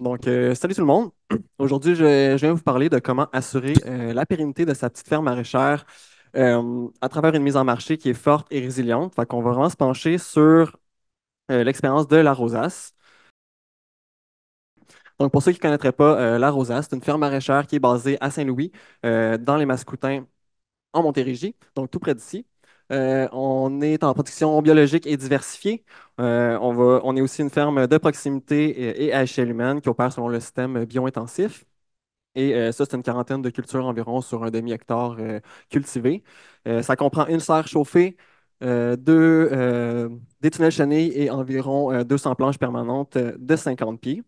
Salut tout le monde. Aujourd'hui, je viens vous parler de comment assurer la pérennité de sa petite ferme maraîchère à travers une mise en marché qui est forte et résiliente. Fait qu'on va vraiment se pencher sur l'expérience de la Rosace. Donc, pour ceux qui ne connaîtraient pas la Rosace, c'est une ferme maraîchère qui est basée à Saint-Louis, dans les Mascoutins, en Montérégie, donc tout près d'ici. On est en production biologique et diversifiée. On est aussi une ferme de proximité et à échelle humaine qui opère selon le système bio-intensif. Et ça, c'est une quarantaine de cultures environ sur un demi-hectare cultivé. Ça comprend une serre chauffée, des tunnels chenilles et environ 200 planches permanentes de 50 pieds.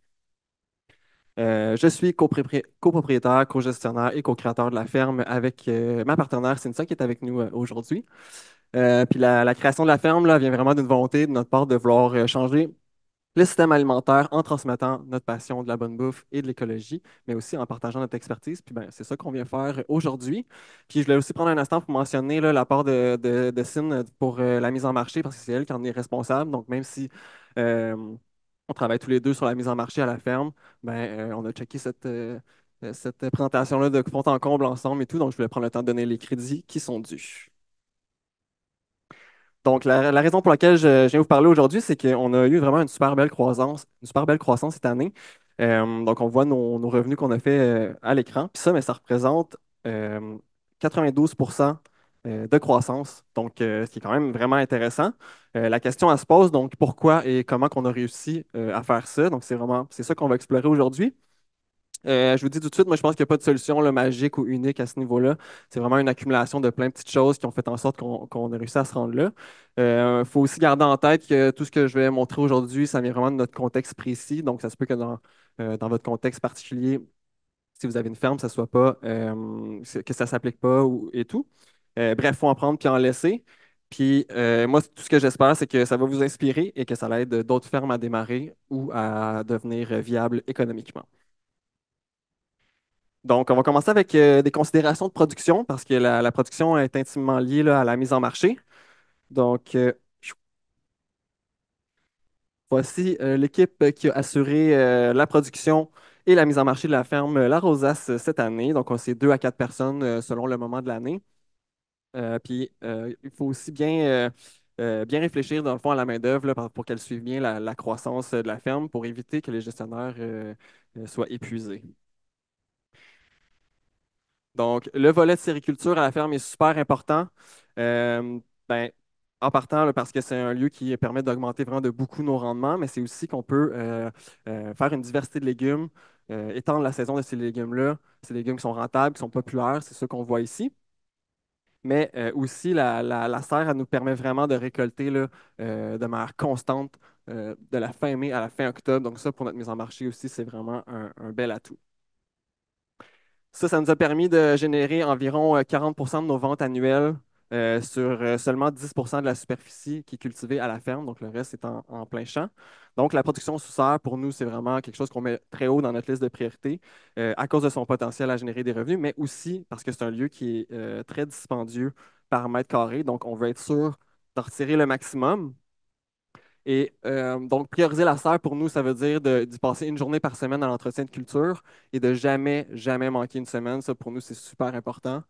Je suis copropriétaire, co-gestionnaire et co-créateur de la ferme avec ma partenaire Cynthia qui est avec nous aujourd'hui. Puis la création de la ferme là, vient vraiment d'une volonté de notre part de vouloir changer le système alimentaire en transmettant notre passion de la bonne bouffe et de l'écologie, mais aussi en partageant notre expertise. Puis ben, c'est ça qu'on vient faire aujourd'hui. Puis je voulais aussi prendre un instant pour mentionner là, la part de Cyn pour la mise en marché, parce que c'est elle qui en est responsable. Donc même si euh, on travaille tous les deux sur la mise en marché à la ferme, ben, on a checké cette présentation-là de fond en comble ensemble et tout. Donc je voulais prendre le temps de donner les crédits qui sont dus. Donc, la raison pour laquelle je viens vous parler aujourd'hui, c'est qu'on a eu vraiment une super belle croissance cette année. Donc, on voit nos revenus qu'on a fait à l'écran. Puis ça, mais ça représente euh, 92 de croissance. Donc, ce qui est quand même vraiment intéressant. La question, elle se pose, donc, pourquoi et comment qu'on a réussi à faire ça? Donc, c'est ça qu'on va explorer aujourd'hui. Je vous dis tout de suite, moi, je pense qu'il n'y a pas de solution là, magique ou unique à ce niveau-là. C'est vraiment une accumulation de plein de petites choses qui ont fait en sorte qu'on a réussi à se rendre là. Il faut aussi garder en tête que tout ce que je vais montrer aujourd'hui, ça vient vraiment de notre contexte précis. Donc, ça se peut que dans votre contexte particulier, si vous avez une ferme, ça soit pas, que ça ne s'applique pas et tout. Bref, il faut en prendre puis en laisser. Puis moi, tout ce que j'espère, c'est que ça va vous inspirer et que ça aide d'autres fermes à démarrer ou à devenir viables économiquement. Donc, on va commencer avec des considérations de production parce que la production est intimement liée là, à la mise en marché. Donc, voici l'équipe qui a assuré la production et la mise en marché de la ferme La Rosace cette année. Donc, on c'est 2 à 4 personnes selon le moment de l'année. Puis, il faut aussi bien réfléchir dans le fond à la main-d'œuvre là, pour qu'elle suive bien la croissance de la ferme pour éviter que les gestionnaires soient épuisés. Donc, le volet de sériculture à la ferme est super important. Euh, ben, en partant, là, parce que c'est un lieu qui permet d'augmenter vraiment de beaucoup nos rendements, mais c'est aussi qu'on peut faire une diversité de légumes, étendre la saison de ces légumes-là, ces légumes qui sont rentables, qui sont populaires, c'est ce qu'on voit ici. Mais aussi, la serre, elle nous permet vraiment de récolter là, de manière constante de la fin mai à la fin octobre. Donc, ça, pour notre mise en marché aussi, c'est vraiment un bel atout. Ça nous a permis de générer environ 40 de nos ventes annuelles sur seulement 10 de la superficie qui est cultivée à la ferme, donc le reste est en plein champ. Donc, la production sous serre, pour nous, c'est vraiment quelque chose qu'on met très haut dans notre liste de priorités à cause de son potentiel à générer des revenus, mais aussi parce que c'est un lieu qui est très dispendieux par mètre carré. Donc, on veut être sûr d'en retirer le maximum. Et donc, prioriser la serre, pour nous, ça veut dire d'y passer une journée par semaine à l'entretien de culture et de jamais, jamais manquer une semaine. Ça, pour nous, c'est super important.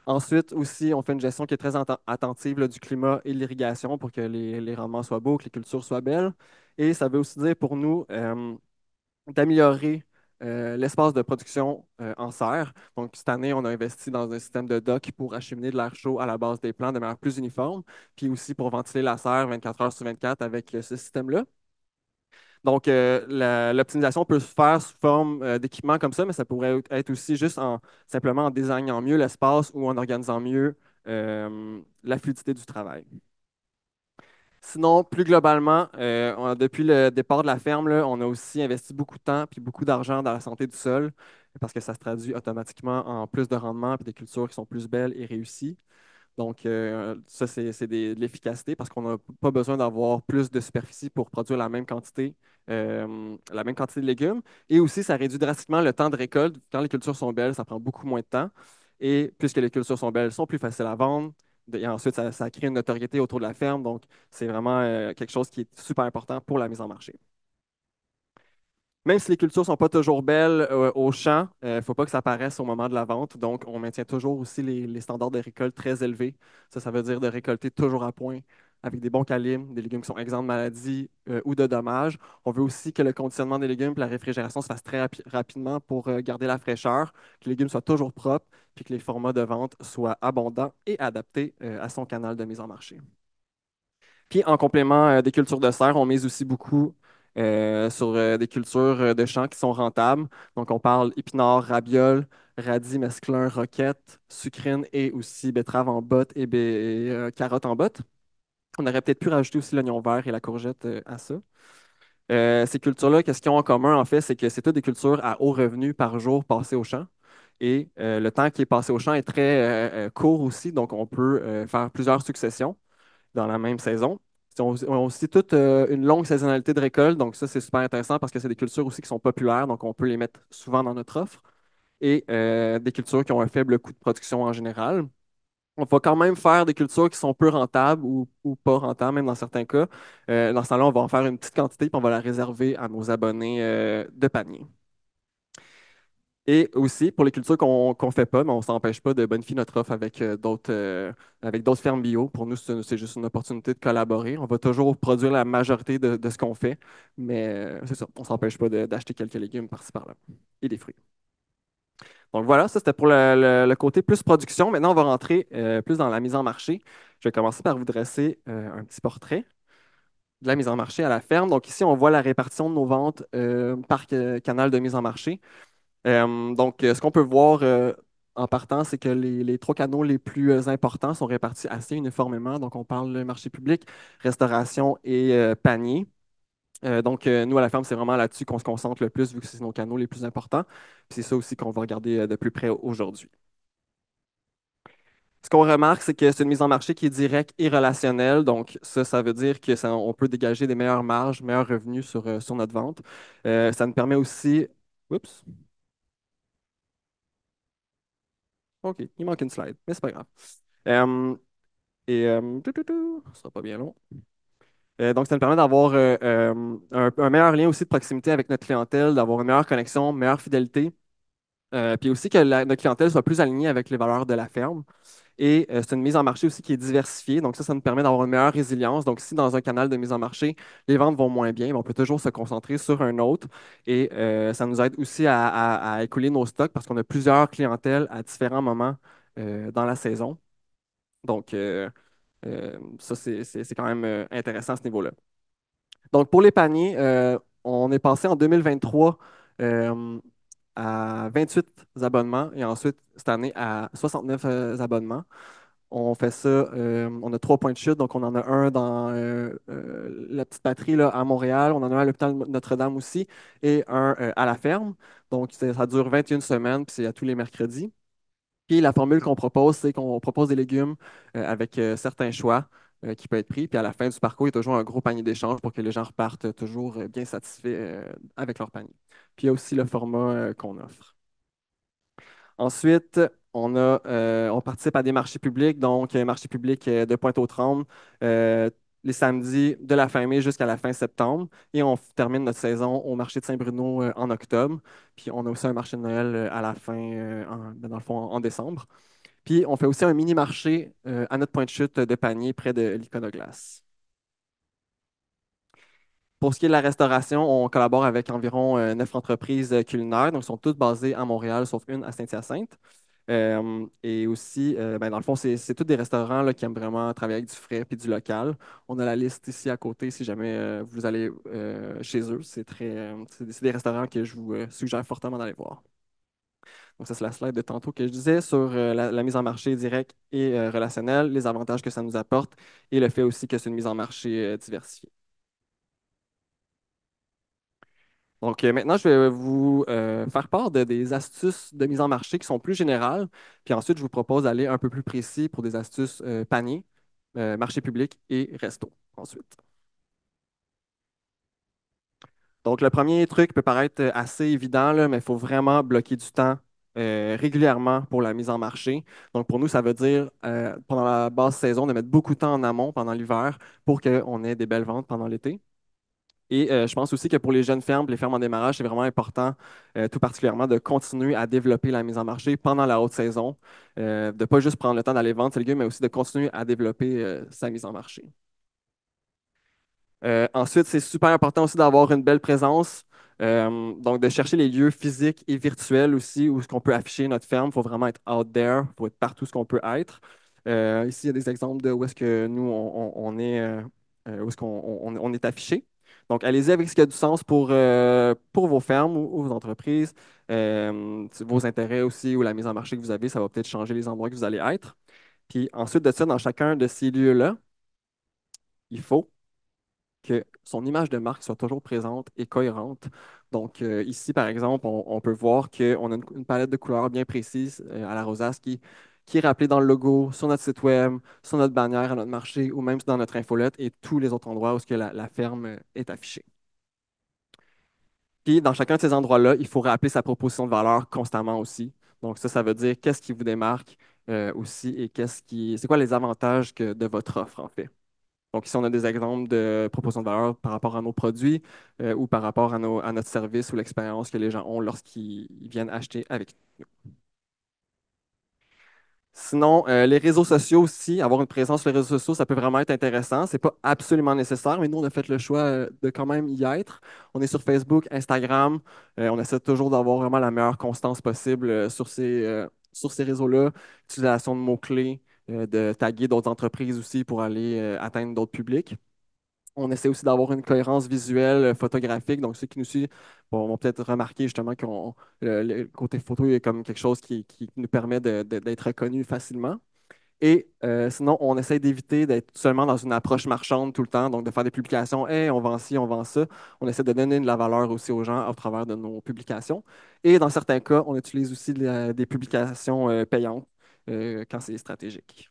Ensuite, aussi, on fait une gestion qui est très attentive là, du climat et de l'irrigation pour que les rendements soient beaux, que les cultures soient belles. Et ça veut aussi dire pour nous d'améliorer l'espace de production en serre. Donc, cette année, on a investi dans un système de dock pour acheminer de l'air chaud à la base des plants de manière plus uniforme, puis aussi pour ventiler la serre 24 heures sur 24 avec ce système-là. Donc, l'optimisation peut se faire sous forme d'équipements comme ça, mais ça pourrait être aussi juste simplement en désignant mieux l'espace ou en organisant mieux la fluidité du travail. Sinon, plus globalement, depuis le départ de la ferme, là, on a aussi investi beaucoup de temps et beaucoup d'argent dans la santé du sol parce que ça se traduit automatiquement en plus de rendement et des cultures qui sont plus belles et réussies. Donc, ça, c'est de l'efficacité parce qu'on n'a pas besoin d'avoir plus de superficie pour produire la même quantité de légumes. Et aussi, ça réduit drastiquement le temps de récolte. Quand les cultures sont belles, ça prend beaucoup moins de temps. Et puisque les cultures sont belles, elles sont plus faciles à vendre. Et ensuite, ça crée une notoriété autour de la ferme. Donc, c'est vraiment quelque chose qui est super important pour la mise en marché. Même si les cultures ne sont pas toujours belles au champ, il ne faut pas que ça paraisse au moment de la vente. Donc, on maintient toujours aussi les standards de récolte très élevés. Ça veut dire de récolter toujours à point avec des bons calibres, des légumes qui sont exempts de maladies ou de dommages. On veut aussi que le conditionnement des légumes et la réfrigération se fasse très rapidement pour garder la fraîcheur, que les légumes soient toujours propres, puis que les formats de vente soient abondants et adaptés à son canal de mise en marché. Puis en complément des cultures de serre, on mise aussi beaucoup sur des cultures de champs qui sont rentables. Donc on parle épinards, ravioles, radis, mesclun, roquettes, sucrine et aussi betterave en botte et carottes en botte. On aurait peut-être pu rajouter aussi l'oignon vert et la courgette à ça. Ces cultures-là, qu'est-ce qu'ils ont en commun en fait, c'est que c'est toutes des cultures à haut revenu par jour passées au champ. Et le temps qui est passé au champ est très court aussi, donc on peut faire plusieurs successions dans la même saison. On a aussi toute une longue saisonnalité de récolte, donc ça, c'est super intéressant parce que c'est des cultures aussi qui sont populaires, donc on peut les mettre souvent dans notre offre, et des cultures qui ont un faible coût de production en général. On va quand même faire des cultures qui sont peu rentables ou pas rentables, même dans certains cas. Dans ce temps-là, on va en faire une petite quantité, puis on va la réserver à nos abonnés de panier. Et aussi, pour les cultures qu'on ne fait pas, mais on ne s'empêche pas de bonifier notre offre avec d'autres fermes bio. Pour nous, c'est juste une opportunité de collaborer. On va toujours produire la majorité de ce qu'on fait, mais c'est ça, on ne s'empêche pas d'acheter quelques légumes par-ci par-là et des fruits. Donc voilà, ça c'était pour le côté plus production. Maintenant, on va rentrer plus dans la mise en marché. Je vais commencer par vous dresser un petit portrait de la mise en marché à la ferme. Donc ici, on voit la répartition de nos ventes par canal de mise en marché. Donc, ce qu'on peut voir en partant, c'est que les trois canaux les plus importants sont répartis assez uniformément. Donc, on parle de marché public, restauration et panier. Donc, nous, à la ferme, c'est vraiment là-dessus qu'on se concentre le plus, vu que c'est nos canaux les plus importants. Puis c'est ça aussi qu'on va regarder de plus près aujourd'hui. Ce qu'on remarque, c'est que c'est une mise en marché qui est directe et relationnelle. Donc, ça veut dire que on peut dégager des meilleures marges, meilleurs revenus sur notre vente. Ça nous permet aussi. Oups, OK, il manque une slide, mais c'est pas grave. Euh, Ce sera pas bien long. Donc, ça nous permet d'avoir un meilleur lien aussi de proximité avec notre clientèle, d'avoir une meilleure connexion, une meilleure fidélité, puis aussi que notre clientèle soit plus alignée avec les valeurs de la ferme. Et c'est une mise en marché aussi qui est diversifiée. Donc, ça nous permet d'avoir une meilleure résilience. Donc, si dans un canal de mise en marché, les ventes vont moins bien, ben, on peut toujours se concentrer sur un autre. Et ça nous aide aussi à écouler nos stocks parce qu'on a plusieurs clientèles à différents moments dans la saison. Donc, ça, c'est quand même intéressant à ce niveau-là. Donc, pour les paniers, on est passé en 2023 euh, à 28 abonnements et ensuite, cette année, à 69 abonnements. On fait ça, on a 3 points de chute, donc on en a un dans la petite patrie là, à Montréal, on en a un à l'hôpital Notre-Dame aussi, et un à la ferme. Donc, ça dure 21 semaines, puis c'est à tous les mercredis. Puis la formule qu'on propose, c'est qu'on propose des légumes avec certains choix qui peuvent être pris. Puis à la fin du parcours, il y a toujours un gros panier d'échange pour que les gens repartent toujours bien satisfaits avec leur panier. Puis il y a aussi le format qu'on offre. Ensuite, on participe à des marchés publics, donc marché public de Pointe-aux-Trembles, euh, les samedis de la fin mai jusqu'à la fin septembre. Et on termine notre saison au marché de Saint-Bruno en octobre. Puis on a aussi un marché de Noël à la fin, dans le fond, en décembre. Puis on fait aussi un mini-marché à notre point de chute de panier près de l'Iconoglace. Pour ce qui est de la restauration, on collabore avec environ 9 entreprises culinaires, donc elles sont toutes basées à Montréal, sauf une à Saint-Hyacinthe. Et aussi, ben, dans le fond, c'est tous des restaurants là, qui aiment vraiment travailler avec du frais et du local. On a la liste ici à côté si jamais vous allez chez eux. C'est des restaurants que je vous suggère fortement d'aller voir. Donc, ça, c'est la slide de tantôt que je disais sur la mise en marché directe et relationnelle, les avantages que ça nous apporte et le fait aussi que c'est une mise en marché diversifiée. Donc, maintenant, je vais vous faire part des astuces de mise en marché qui sont plus générales. Puis ensuite, je vous propose d'aller un peu plus précis pour des astuces panier, marché public et resto ensuite. Donc, le premier truc peut paraître assez évident, là, mais il faut vraiment bloquer du temps régulièrement pour la mise en marché. Donc, pour nous, ça veut dire pendant la basse saison de mettre beaucoup de temps en amont pendant l'hiver pour qu'on ait des belles ventes pendant l'été. Et je pense aussi que pour les jeunes fermes, les fermes en démarrage, c'est vraiment important, tout particulièrement, de continuer à développer la mise en marché pendant la haute saison, de ne pas juste prendre le temps d'aller vendre ses légumes, mais aussi de continuer à développer sa mise en marché. Ensuite, c'est super important aussi d'avoir une belle présence. Donc, de chercher les lieux physiques et virtuels aussi où est-ce qu'on peut afficher notre ferme. Il faut vraiment être out there, il faut être partout ce qu'on peut être. Ici, il y a des exemples de où est-ce que nous, on est, où est-ce qu'on on est affiché. Donc, allez-y avec ce qui a du sens pour vos fermes ou vos entreprises, vos intérêts aussi ou la mise en marché que vous avez. Ça va peut-être changer les endroits que vous allez être. Puis ensuite de ça, dans chacun de ces lieux-là, il faut que son image de marque soit toujours présente et cohérente. Donc, ici, par exemple, on peut voir qu'on a une palette de couleurs bien précise à la rosace qui est rappelée dans le logo, sur notre site web, sur notre bannière à notre marché ou même dans notre infolette et tous les autres endroits où ce que la ferme est affichée. Puis, dans chacun de ces endroits-là, il faut rappeler sa proposition de valeur constamment aussi. Donc, ça veut dire qu'est-ce qui vous démarque aussi et c'est quoi les avantages de votre offre, en fait. Donc, ici, on a des exemples de propositions de valeur par rapport à nos produits ou par rapport à notre service ou l'expérience que les gens ont lorsqu'ils viennent acheter avec nous. Sinon, les réseaux sociaux aussi, avoir une présence sur les réseaux sociaux, ça peut vraiment être intéressant. C'est pas absolument nécessaire, mais nous, on a fait le choix de quand même y être. On est sur Facebook, Instagram. On essaie toujours d'avoir vraiment la meilleure constance possible sur ces réseaux-là. Utilisation de mots-clés, de taguer d'autres entreprises aussi pour aller atteindre d'autres publics. On essaie aussi d'avoir une cohérence visuelle, photographique. Donc, ceux qui nous suivent vont peut-être remarquer justement que le côté photo est comme quelque chose qui nous permet d'être reconnu facilement. Et sinon, on essaie d'éviter d'être seulement dans une approche marchande tout le temps, donc de faire des publications, hey, on vend ci, on vend ça. On essaie de donner de la valeur aussi aux gens au travers de nos publications. Et dans certains cas, on utilise aussi des publications payantes quand c'est stratégique.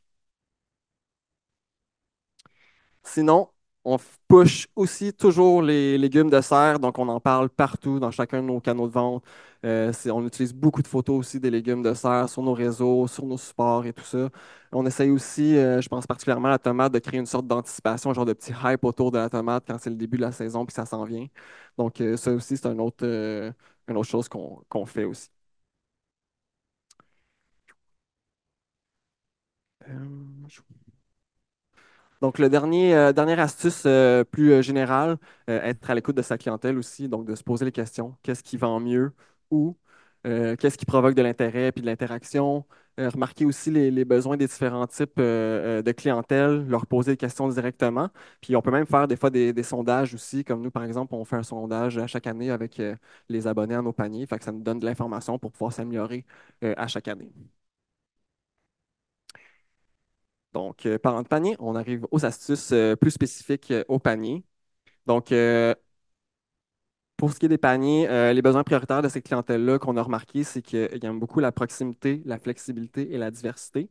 Sinon, on push aussi toujours les légumes de serre, donc on en parle partout dans chacun de nos canaux de vente. On utilise beaucoup de photos aussi des légumes de serre sur nos réseaux, sur nos supports et tout ça. On essaye aussi, je pense particulièrement à la tomate, de créer une sorte d'anticipation, un genre de petit hype autour de la tomate quand c'est le début de la saison puis ça s'en vient. Donc ça aussi, c'est une autre chose qu'on fait aussi. Euh, Donc, dernière astuce plus générale, être à l'écoute de sa clientèle aussi, donc de se poser les questions. Qu'est-ce qui vend mieux? Où? Qu'est-ce qui provoque de l'intérêt puis de l'interaction? Remarquer aussi les besoins des différents types de clientèle, leur poser des questions directement. Puis on peut même faire des fois des sondages aussi, comme nous, par exemple, on fait un sondage à chaque année avec les abonnés à nos paniers. Fait que ça nous donne de l'information pour pouvoir s'améliorer à chaque année. Donc, parlant de panier, on arrive aux astuces plus spécifiques au panier. Donc, pour ce qui est des paniers, les besoins prioritaires de ces clientèles-là qu'on a remarqué, c'est qu'ils aiment beaucoup la proximité, la flexibilité et la diversité.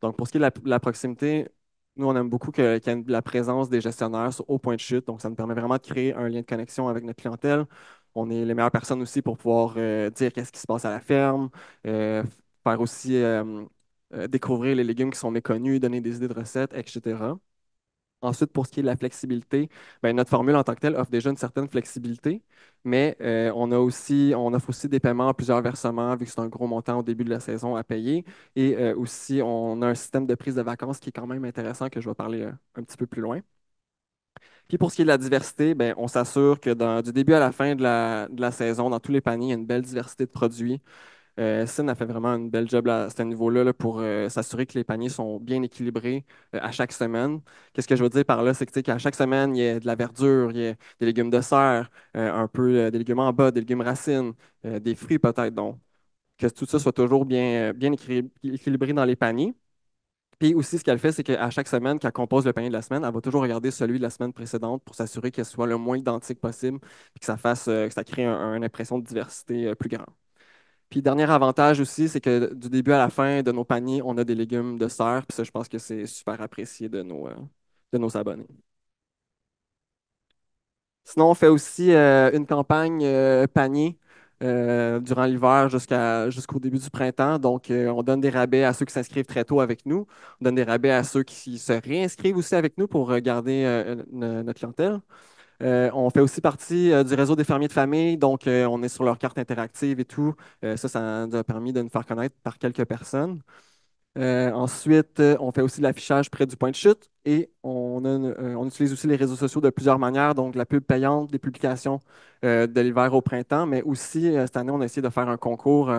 Donc, pour ce qui est de la proximité, nous, on aime beaucoup qu'il y ait la présence des gestionnaires au point de chute. Donc, ça nous permet vraiment de créer un lien de connexion avec notre clientèle. On est les meilleures personnes aussi pour pouvoir dire qu'est-ce qui se passe à la ferme, faire aussi découvrir les légumes qui sont méconnus, donner des idées de recettes, etc. Ensuite, pour ce qui est de la flexibilité, ben, notre formule en tant que telle offre déjà une certaine flexibilité, mais on offre aussi des paiements en plusieurs versements, vu que c'est un gros montant au début de la saison à payer. Et aussi, on a un système de prise de vacances qui est quand même intéressant, que je vais parler un petit peu plus loin. Puis pour ce qui est de la diversité, ben, on s'assure que du début à la fin de la saison, dans tous les paniers, il y a une belle diversité de produits. Sin a fait vraiment une belle job à ce niveau-là là, pour s'assurer que les paniers sont bien équilibrés à chaque semaine. Qu'est-ce que je veux dire par là? C'est que, tu sais, qu'à chaque semaine, il y a de la verdure, il y a des légumes de serre, un peu des légumes en bas, des légumes racines, des fruits peut-être. Donc, que tout ça soit toujours bien équilibré dans les paniers. Puis aussi, ce qu'elle fait, c'est qu'à chaque semaine, quand elle compose le panier de la semaine, elle va toujours regarder celui de la semaine précédente pour s'assurer qu'il soit le moins identique possible, puis que ça crée une impression de diversité plus grande. Puis, dernier avantage aussi, c'est que du début à la fin de nos paniers, on a des légumes de serre. Puis ça, je pense que c'est super apprécié de nos abonnés. Sinon, on fait aussi une campagne panier durant l'hiver jusqu'au début du printemps. Donc, on donne des rabais à ceux qui s'inscrivent très tôt avec nous. On donne des rabais à ceux qui se réinscrivent aussi avec nous pour garder notre clientèle. On fait aussi partie du réseau des fermiers de famille, donc on est sur leur carte interactive et tout. Ça nous a permis de nous faire connaître par quelques personnes. Ensuite, on fait aussi de l'affichage près du point de chute et on utilise aussi les réseaux sociaux de plusieurs manières, donc la pub payante, des publications de l'hiver au printemps, mais aussi cette année, on a essayé de faire un concours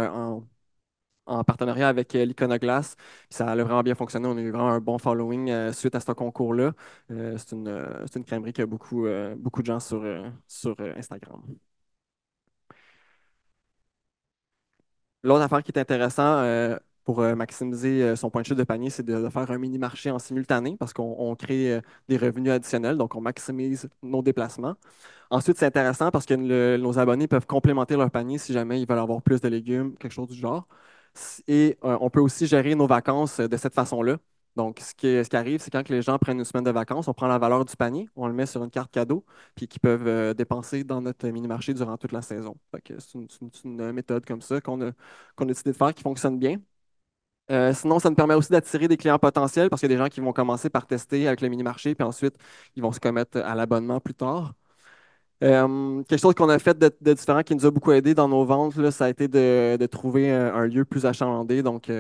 en partenariat avec l'Iconoclaste. Puis ça a vraiment bien fonctionné. On a eu vraiment un bon following suite à ce concours-là. C'est une crèmerie qui a beaucoup de gens sur Instagram. L'autre affaire qui est intéressante pour maximiser son point de chute de panier, c'est de faire un mini-marché en simultané parce qu'on crée des revenus additionnels, donc on maximise nos déplacements. Ensuite, c'est intéressant parce que nos abonnés peuvent complémenter leur panier si jamais ils veulent avoir plus de légumes, quelque chose du genre. Et on peut aussi gérer nos vacances de cette façon-là. Donc, ce qui arrive, c'est quand que les gens prennent une semaine de vacances, on prend la valeur du panier, on le met sur une carte cadeau, puis qu'ils peuvent dépenser dans notre mini-marché durant toute la saison. Fait que c'est une méthode comme ça qu'on a décidé de faire qui fonctionne bien. Sinon, ça nous permet aussi d'attirer des clients potentiels parce qu'il y a des gens qui vont commencer par tester avec le mini-marché, puis ensuite, ils vont se commettre à l'abonnement plus tard. Quelque chose qu'on a fait de différent qui nous a beaucoup aidé dans nos ventes, là, ça a été de trouver un lieu plus achalandé. Donc,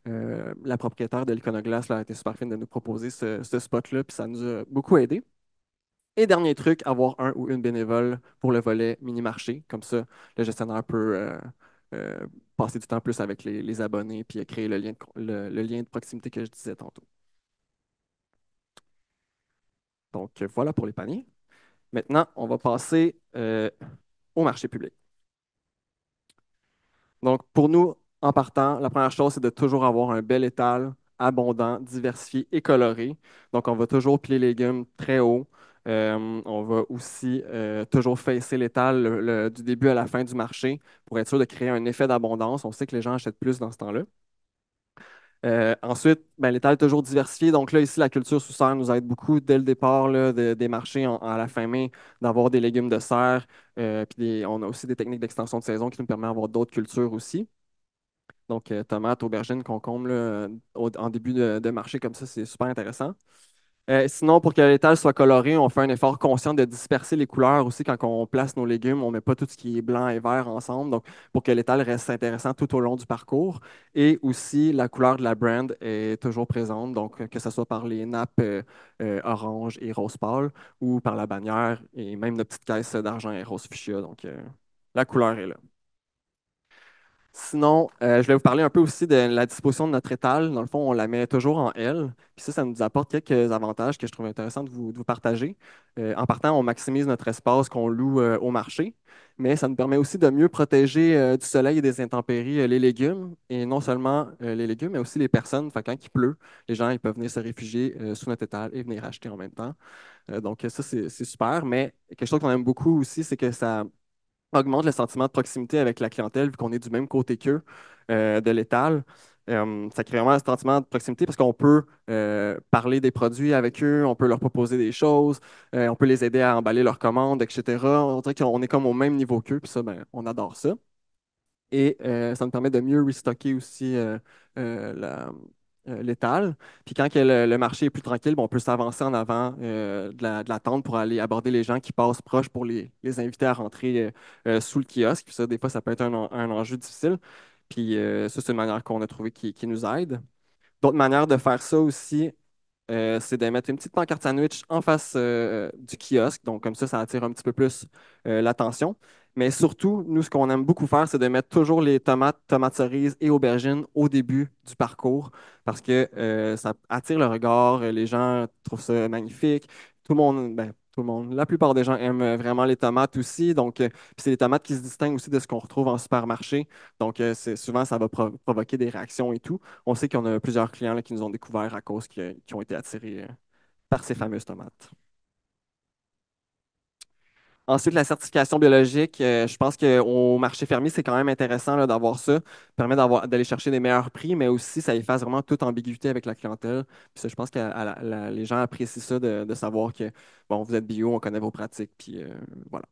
la propriétaire de l'Iconoglace là, a été super fine de nous proposer ce spot-là, puis ça nous a beaucoup aidé. Et dernier truc, avoir un ou une bénévole pour le volet mini-marché. Comme ça, le gestionnaire peut euh, passer du temps plus avec les abonnés puis créer le lien de proximité que je disais tantôt. Donc, voilà pour les paniers. Maintenant, on va passer au marché public. Donc, pour nous, en partant, la première chose, c'est de toujours avoir un bel étal, abondant, diversifié et coloré. Donc, on va toujours piler les légumes très haut. On va aussi toujours faisser l'étal du début à la fin du marché pour être sûr de créer un effet d'abondance. On sait que les gens achètent plus dans ce temps-là. Ensuite, ben, l'étal est toujours diversifié. Donc là, ici, la culture sous serre nous aide beaucoup dès le départ là, des marchés à la fin mai, d'avoir des légumes de serre. Puis on a aussi des techniques d'extension de saison qui nous permettent d'avoir d'autres cultures aussi. Donc, tomates, aubergines, concombres, là, en début de marché comme ça, c'est super intéressant. Sinon, pour que l'étal soit coloré, on fait un effort conscient de disperser les couleurs aussi quand on place nos légumes. On ne met pas tout ce qui est blanc et vert ensemble, donc pour que l'étal reste intéressant tout au long du parcours. Et aussi, la couleur de la brand est toujours présente, donc que ce soit par les nappes orange et rose pâle ou par la bannière et même notre petite caisse d'argent et rose fuchsia. Donc, la couleur est là. Sinon, je vais vous parler un peu aussi de la disposition de notre étal. Dans le fond, on la met toujours en L. Puis ça nous apporte quelques avantages que je trouve intéressant de vous partager. En partant, on maximise notre espace qu'on loue au marché, mais ça nous permet aussi de mieux protéger du soleil et des intempéries les légumes, et non seulement les légumes, mais aussi les personnes. Fait, quand il pleut, les gens ils peuvent venir se réfugier sous notre étal et venir acheter en même temps. Donc ça, c'est super, mais quelque chose qu'on aime beaucoup aussi, c'est que ça augmente le sentiment de proximité avec la clientèle, vu qu'on est du même côté qu'eux de l'étal. Ça crée vraiment un sentiment de proximité parce qu'on peut parler des produits avec eux, on peut leur proposer des choses, on peut les aider à emballer leurs commandes, etc. On dirait qu'on est comme au même niveau qu'eux, puis ça, ben, on adore ça. Et ça nous permet de mieux restocker aussi l'étal. Puis quand que le marché est plus tranquille, ben, on peut s'avancer en avant de la tente pour aller aborder les gens qui passent proche pour les inviter à rentrer sous le kiosque. Puis ça, des fois, ça peut être un enjeu difficile. Puis ça, c'est une manière qu'on a trouvé qui nous aide. D'autres manières de faire ça aussi, c'est de mettre une petite pancarte sandwich en face du kiosque. Donc, comme ça attire un petit peu plus l'attention. Mais surtout, nous, ce qu'on aime beaucoup faire, c'est de mettre toujours les tomates cerises et aubergines au début du parcours parce que ça attire le regard. Les gens trouvent ça magnifique. Tout le monde, ben, tout le monde, la plupart des gens aiment vraiment les tomates aussi. Donc, puis c'est les tomates qui se distinguent aussi de ce qu'on retrouve en supermarché. Donc, souvent, ça va provoquer des réactions et tout. On sait qu'on a plusieurs clients là, qui nous ont découvert à cause qui ont été attirés par ces fameuses tomates. Ensuite, la certification biologique, je pense qu'au marché fermier, c'est quand même intéressant là, d'avoir ça. Ça permet d'aller chercher des meilleurs prix, mais aussi ça efface vraiment toute ambiguïté avec la clientèle. Puis ça, je pense que les gens apprécient ça de savoir que bon, vous êtes bio, on connaît vos pratiques, puis voilà.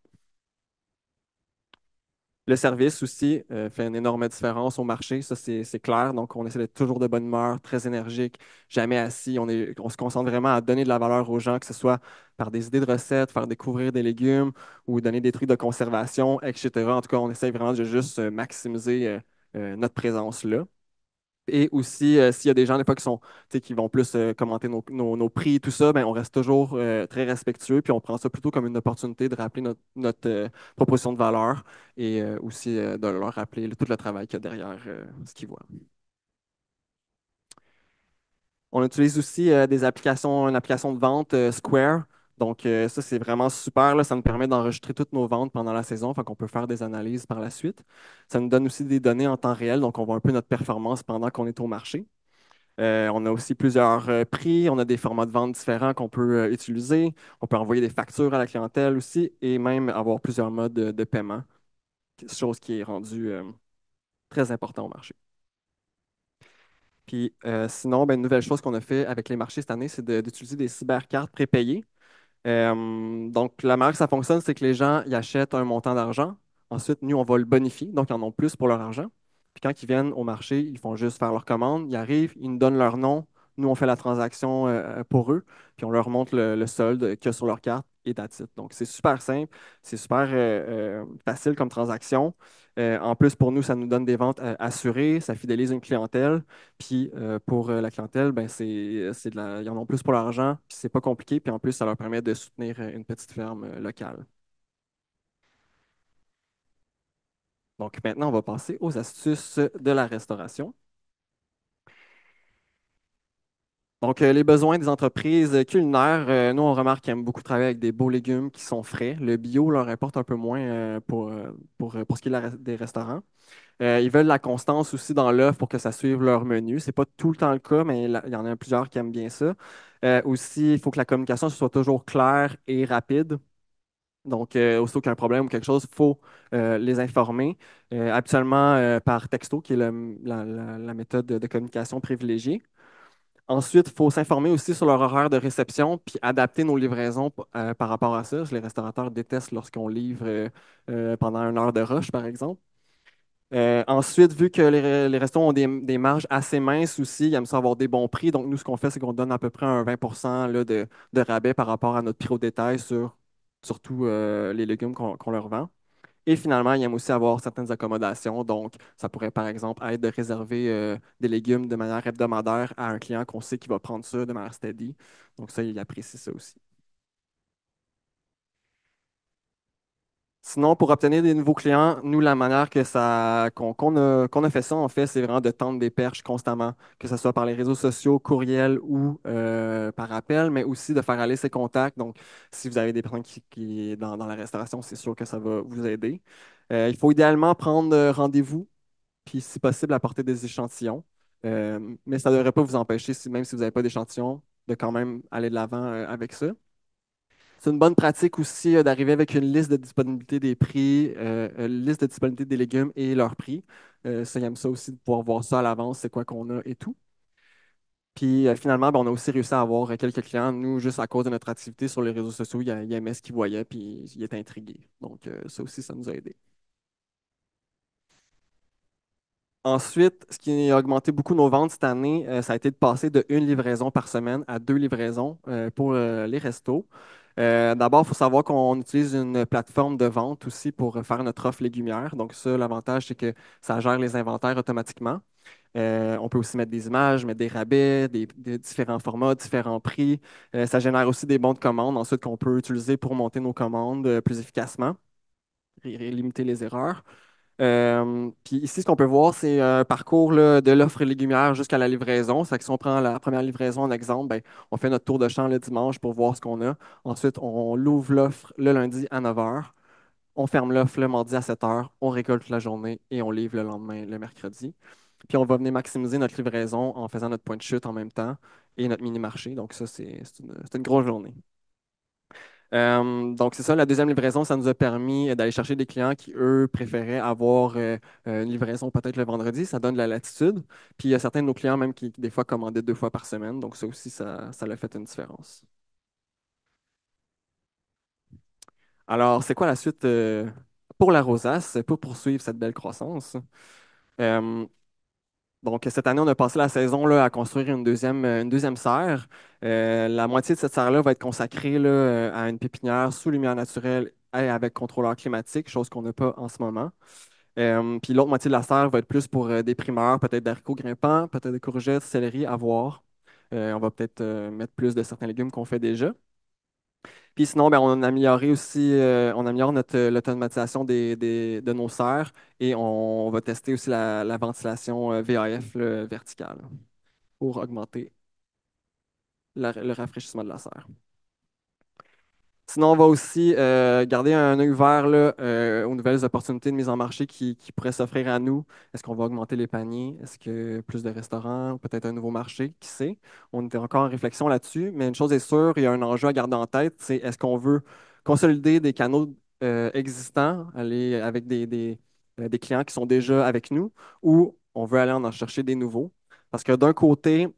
Le service aussi fait une énorme différence au marché, ça c'est clair. Donc, on essaie d'être toujours de bonne humeur, très énergique, jamais assis. On se concentre vraiment à donner de la valeur aux gens, que ce soit par des idées de recettes, faire découvrir des légumes ou donner des trucs de conservation, etc. En tout cas, on essaie vraiment de juste maximiser notre présence là. Et aussi, s'il y a des gens, des fois, tu sais, qui vont plus commenter nos prix, tout ça, ben, on reste toujours très respectueux, puis on prend ça plutôt comme une opportunité de rappeler notre proposition de valeur et aussi de leur rappeler tout le travail qu'il y a derrière ce qu'ils voient. On utilise aussi une application de vente Square. Donc, ça, c'est vraiment super, là. Ça nous permet d'enregistrer toutes nos ventes pendant la saison, fait qu'on peut faire des analyses par la suite. Ça nous donne aussi des données en temps réel, donc on voit un peu notre performance pendant qu'on est au marché. On a aussi plusieurs prix, on a des formats de vente différents qu'on peut utiliser. On peut envoyer des factures à la clientèle aussi et même avoir plusieurs modes de paiement, chose qui est rendue très important au marché. Puis sinon, ben, une nouvelle chose qu'on a fait avec les marchés cette année, c'est d'utiliser des cybercartes prépayées. Donc, la manière que ça fonctionne, c'est que les gens ils achètent un montant d'argent. Ensuite, nous, on va le bonifier, donc ils en ont plus pour leur argent. Puis quand ils viennent au marché, ils font juste faire leur commande, ils arrivent, ils nous donnent leur nom, nous, on fait la transaction pour eux, puis on leur montre le solde qu'il y a sur leur carte et that's it. Donc, c'est super simple, c'est super facile comme transaction. En plus, pour nous, ça nous donne des ventes assurées, ça fidélise une clientèle. Puis pour la clientèle, ben ils en ont plus pour l'argent, puis c'est pas compliqué, puis en plus, ça leur permet de soutenir une petite ferme locale. Donc maintenant, on va passer aux astuces de la restauration. Donc, les besoins des entreprises culinaires, nous, on remarque qu'ils aiment beaucoup travailler avec des beaux légumes qui sont frais. Le bio leur importe un peu moins pour ce qui est des restaurants. Ils veulent la constance aussi dans l'œuvre pour que ça suive leur menu. C'est pas tout le temps le cas, mais il y en a plusieurs qui aiment bien ça. Aussi, il faut que la communication soit toujours claire et rapide. Donc, aussitôt qu'il y a un problème ou quelque chose, il faut les informer, habituellement par texto, qui est la méthode de communication privilégiée. Ensuite, il faut s'informer aussi sur leur horaire de réception, puis adapter nos livraisons par rapport à ça. Les restaurateurs détestent lorsqu'on livre pendant une heure de rush, par exemple. Ensuite, vu que les restaurants ont des marges assez minces aussi, ils aiment ça avoir des bons prix. Donc, nous, ce qu'on fait, c'est qu'on donne à peu près un 20 là, de rabais par rapport à notre prix au détail sur surtout les légumes qu'on leur vend. Et finalement, ils aiment aussi avoir certaines accommodations. Donc, ça pourrait, par exemple, être de réserver des légumes de manière hebdomadaire à un client qu'on sait qu'il va prendre ça de manière steady. Donc, ça, il apprécie ça aussi. Sinon, pour obtenir des nouveaux clients, nous, la manière qu'on a fait ça, en fait, c'est vraiment de tendre des perches constamment, que ce soit par les réseaux sociaux, courriel ou par appel, mais aussi de faire aller ses contacts. Donc, si vous avez des personnes qui dans la restauration, c'est sûr que ça va vous aider. Il faut idéalement prendre rendez-vous, puis si possible, apporter des échantillons. Mais ça ne devrait pas vous empêcher, même si vous n'avez pas d'échantillons, de quand même aller de l'avant avec ça. C'est une bonne pratique aussi d'arriver avec une liste de disponibilité des prix, une liste de disponibilité des légumes et leurs prix. Ça, j'aime ça aussi de pouvoir voir ça à l'avance, c'est quoi qu'on a et tout. Puis finalement, ben, on a aussi réussi à avoir quelques clients, nous, juste à cause de notre activité sur les réseaux sociaux, ils aimaient ce qu'ils voyaient, puis ils étaient intrigués. Donc, ça aussi, ça nous a aidés. Ensuite, ce qui a augmenté beaucoup nos ventes cette année, ça a été de passer de une livraison par semaine à deux livraisons pour les restos. D'abord, il faut savoir qu'on utilise une plateforme de vente aussi pour faire notre offre légumière. Donc ça, l'avantage, c'est que ça gère les inventaires automatiquement. On peut aussi mettre des images, mettre des rabais, des différents formats, différents prix. Ça génère aussi des bons de commande ensuite qu'on peut utiliser pour monter nos commandes plus efficacement et limiter les erreurs. Puis ici, ce qu'on peut voir, c'est un parcours là, de l'offre légumière jusqu'à la livraison. C'est que si on prend la première livraison en exemple, ben, on fait notre tour de champ le dimanche pour voir ce qu'on a. Ensuite, on l'ouvre l'offre le lundi à 9 heures. On ferme l'offre le mardi à 7 heures. On récolte la journée et on livre le lendemain, le mercredi. Puis on va venir maximiser notre livraison en faisant notre point de chute en même temps et notre mini-marché. Donc ça, c'est une grosse journée. Donc, c'est ça, la deuxième livraison, ça nous a permis d'aller chercher des clients qui, eux, préféraient avoir une livraison peut-être le vendredi. Ça donne de la latitude. Puis, il y a certains de nos clients même qui, des fois, commandaient deux fois par semaine. Donc, ça aussi, ça a fait une différence. Alors, c'est quoi la suite pour la rosace, pour poursuivre cette belle croissance. Euh, donc, cette année, on a passé la saison là, à construire une deuxième serre. La moitié de cette serre-là va être consacrée là, à une pépinière sous lumière naturelle et avec contrôleur climatique, chose qu'on n'a pas en ce moment. Puis l'autre moitié de la serre va être plus pour des primeurs, peut-être d'haricots grimpants, peut-être des courgettes, céleri, à voir. On va peut-être mettre plus de certains légumes qu'on fait déjà. Puis sinon, ben, on a amélioré aussi, on améliore l'automatisation de nos serres et on va tester aussi la ventilation VAF là, verticale pour augmenter le rafraîchissement de la serre. Sinon, on va aussi garder un œil ouvert là, aux nouvelles opportunités de mise en marché qui pourraient s'offrir à nous. Est-ce qu'on va augmenter les paniers? Est-ce que plus de restaurants? Peut-être un nouveau marché? Qui sait? On était encore en réflexion là-dessus, mais une chose est sûre, il y a un enjeu à garder en tête, c'est est-ce qu'on veut consolider des canaux existants, aller avec des clients qui sont déjà avec nous, ou on veut aller en chercher des nouveaux? Parce que d'un côté,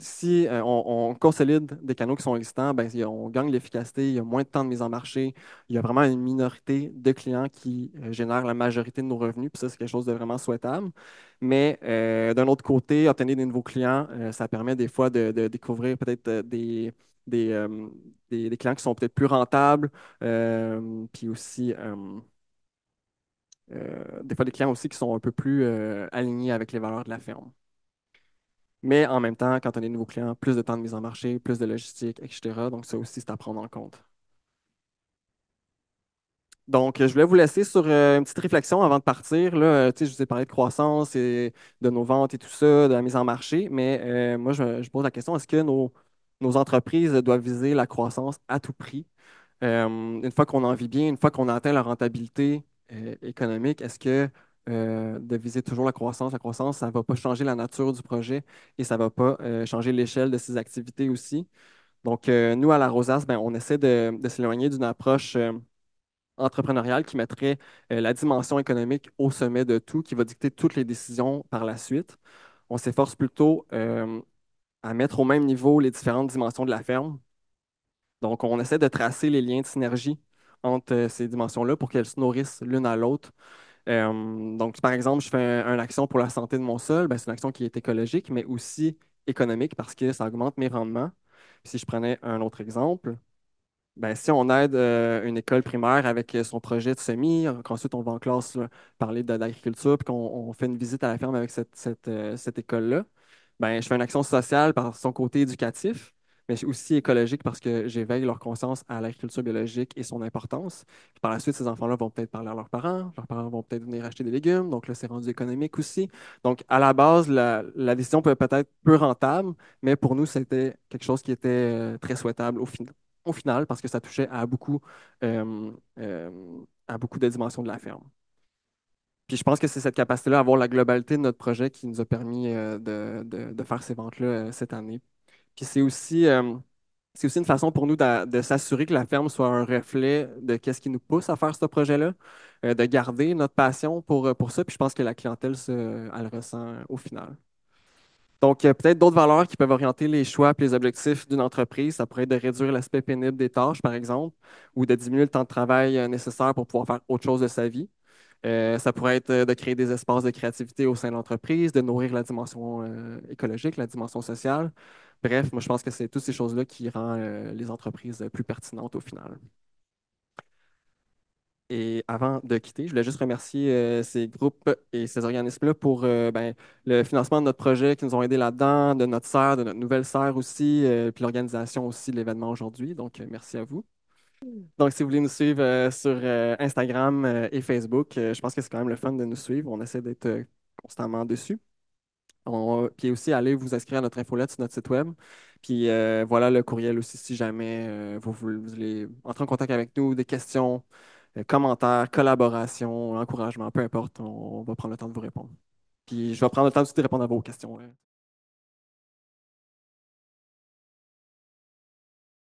si on consolide des canaux qui sont existants, ben, on gagne l'efficacité, il y a moins de temps de mise en marché, il y a vraiment une minorité de clients qui génèrent la majorité de nos revenus, puis ça, c'est quelque chose de vraiment souhaitable. Mais d'un autre côté, obtenir des nouveaux clients, ça permet des fois de découvrir peut-être des, euh, des clients qui sont peut-être plus rentables, puis aussi des fois des clients aussi qui sont un peu plus alignés avec les valeurs de la ferme. Mais en même temps, quand on a des nouveaux clients, plus de temps de mise en marché, plus de logistique, etc. Donc, ça aussi, c'est à prendre en compte. Donc, je voulais vous laisser sur une petite réflexion avant de partir. Là, tu sais, je vous ai parlé de croissance et de nos ventes et tout ça, de la mise en marché, mais moi, je pose la question, est-ce que nos entreprises doivent viser la croissance à tout prix? Une fois qu'on en vit bien, une fois qu'on a atteint la rentabilité économique, est-ce que de viser toujours la croissance, ça ne va pas changer la nature du projet et ça ne va pas changer l'échelle de ses activités aussi? Donc, nous, à la Rosace, ben, on essaie de s'éloigner d'une approche entrepreneuriale qui mettrait la dimension économique au sommet de tout, qui va dicter toutes les décisions par la suite. On s'efforce plutôt à mettre au même niveau les différentes dimensions de la ferme. Donc, on essaie de tracer les liens de synergie entre ces dimensions-là pour qu'elles se nourrissent l'une à l'autre. Donc, par exemple, je fais une action pour la santé de mon sol, ben, c'est une action qui est écologique, mais aussi économique parce que ça augmente mes rendements. Puis si je prenais un autre exemple, ben, si on aide une école primaire avec son projet de semis, qu'ensuite on va en classe là, parler d'agriculture, puis qu'on fait une visite à la ferme avec cette école-là, ben, je fais une action sociale par son côté éducatif, mais aussi écologique parce que j'éveille leur conscience à l'agriculture biologique et son importance. Puis par la suite, ces enfants-là vont peut-être parler à leurs parents vont peut-être venir acheter des légumes, donc là, c'est rendu économique aussi. Donc, à la base, la décision peut peut-être peu rentable, mais pour nous, c'était quelque chose qui était très souhaitable au final, parce que ça touchait euh, euh, à beaucoup de dimensions de la ferme. Puis je pense que c'est cette capacité-là à voir la globalité de notre projet qui nous a permis de faire ces ventes-là cette année. Puis c'est aussi une façon pour nous de s'assurer que la ferme soit un reflet de qu'est-ce qui nous pousse à faire ce projet-là, de garder notre passion pour ça. Puis je pense que la clientèle, elle le ressent au final. Donc, peut-être d'autres valeurs qui peuvent orienter les choix et les objectifs d'une entreprise. Ça pourrait être de réduire l'aspect pénible des tâches, par exemple, ou de diminuer le temps de travail nécessaire pour pouvoir faire autre chose de sa vie. Ça pourrait être de créer des espaces de créativité au sein de l'entreprise, de nourrir la dimension écologique, la dimension sociale. Bref, moi, je pense que c'est toutes ces choses-là qui rendent les entreprises plus pertinentes au final. Et avant de quitter, je voulais juste remercier ces groupes et ces organismes-là pour ben, le financement de notre projet qui nous ont aidés là-dedans, de notre serre, de notre nouvelle serre aussi, puis l'organisation aussi de l'événement aujourd'hui. Donc, merci à vous. Donc, si vous voulez nous suivre sur Instagram et Facebook, je pense que c'est quand même le fun de nous suivre. On essaie d'être constamment dessus. Puis aussi, allez vous inscrire à notre infolette sur notre site web. Puis voilà le courriel aussi si jamais vous voulez entrer en contact avec nous, des questions, commentaires, collaborations, encouragements, peu importe, on va prendre le temps de vous répondre. Puis je vais prendre le temps aussi de répondre à vos questions.